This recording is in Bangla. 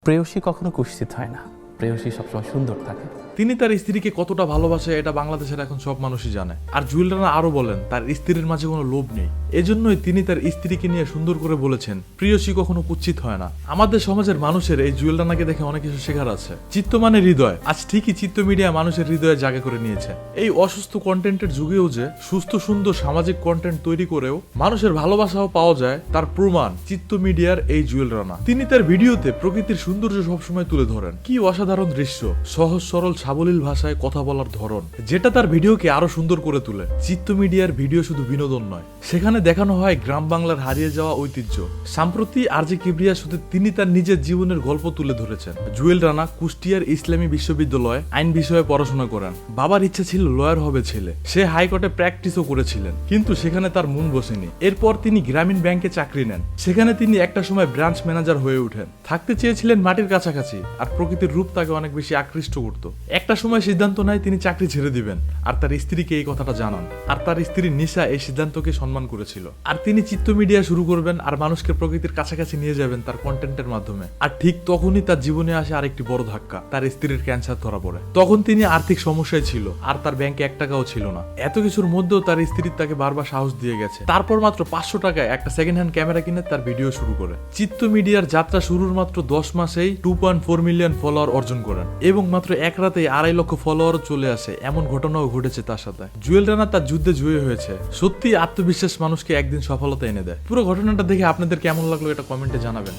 প্রেয়সী কখনো কুৎসিত হয় না, প্রেয়সী সবসময় সুন্দর থাকে। তিনি তার স্ত্রীকে কতটা ভালোবাসে এটা বাংলাদেশের এখন সব মানুষই জানে। আর জুয়েল রানা আরো বলেন তার স্ত্রীর মাঝে কোনো লোভ নেই। এজন্যই তিনি তার স্ত্রীকে নিয়ে সুন্দর করে বলেছেন প্রেয়সী কখনো কুৎসিত হয় না। আমাদের সমাজের মানুষের এই জুয়েল রানাকে দেখে অনেক কিছু শেখার আছে। চিত্ত মানে হৃদয়। আজ ঠিকই চিত্ত মিডিয়া মানুষের হৃদয়ে জায়গা করে নিয়েছে। এই অসুস্থ কন্টেন্টের যুগেও যে সুস্থ সুন্দর সামাজিক কন্টেন্ট তৈরি করেও মানুষের ভালোবাসাও পাওয়া যায় তার প্রমাণ চিত্ত মিডিয়ার এই জুয়েল রানা। তিনি তার ভিডিওতে প্রকৃতির সৌন্দর্য সবসময় তুলে ধরেন। কি অসাধারণ দৃশ্য, সহজ সরল সাবলীল ভাষায় কথা বলার ধরন, যেটা তার ভিডিওকে আরো সুন্দর করে তোলে। চিত্ত মিডিয়ার ভিডিও শুধু বিনোদন নয়, সেখানে দেখানো হয় গ্রাম বাংলার হারিয়ে যাওয়া ঐতিহ্য। সম্প্রতি আরজে কিবরিয়ার সাথে তিনি তার নিজের জীবনের গল্প তুলে ধরেছেন। জুয়েল রানা কুষ্টিয়ার ইসলামী বিশ্ববিদ্যালয়ে আইন বিষয়ে পড়াশোনা করেন। বাবার ইচ্ছা ছিল লয়ার হবে ছেলে। সে হাইকোর্টে প্র্যাকটিসও করেছিলেন, কিন্তু সেখানে তার মন বসেনি। এরপর তিনি গ্রামীণ ব্যাংকে চাকরি নেন। সেখানে তিনি একটা সময় ব্রাঞ্চ ম্যানেজার হয়ে ওঠেন। থাকতে চেয়েছিলেন মাটির কাছাকাছি, আর প্রকৃতির রূপ তাকে অনেক বেশি আকৃষ্ট করত। একটা সময় সিদ্ধান্ত নেয় তিনি চাকরি ছেড়ে দিবেন, আর তার স্ত্রীকে এই কথাটা জানান। আর তার স্ত্রী নিশা এই সিদ্ধান্তকে সম্মান করেছিল। আর তিনি চিত্ত মিডিয়া শুরু করবেন আর মানুষকে প্রকৃতির কাছাকাছি নিয়ে যাবেন তার কন্টেন্টের মাধ্যমে। আর ঠিক তখনই তার জীবনে আসে আরেকটি বড় ধাক্কা। তার স্ত্রীর ক্যান্সার ধরা পড়ে। তখন তিনি আর্থিক সমস্যায় ছিল, আর তার ব্যাংকে 1 টাকাও ছিল না। এত কিছুর মধ্যেও তার স্ত্রী তাকে বারবার সাহস দিয়ে গেছে। তারপর মাত্র 500 টাকায় একটা সেকেন্ড হ্যান্ড ক্যামেরা কিনে তার ভিডিও শুরু করে। চিত্ত মিডিয়ার যাত্রা শুরুর মাত্র 10 মাসেই 2.4 মিলিয়ন ফলোয়ার অর্জন করেন, এবং মাত্র এক রাতেই 2.5 লক্ষ ফলোয়ার চলে আসে। এমন ঘটনাও ঘটেছে তার সাথে। জুয়েল রানা তার যুদ্ধে জয়ী হয়েছে। সত্যি আত্মবিশ্বাস মানুষকে একদিন সফলতা এনে দেয়। পুরো ঘটনাটা দেখে আপনাদের কেমন লাগলো এটা কমেন্টে জানাবেন।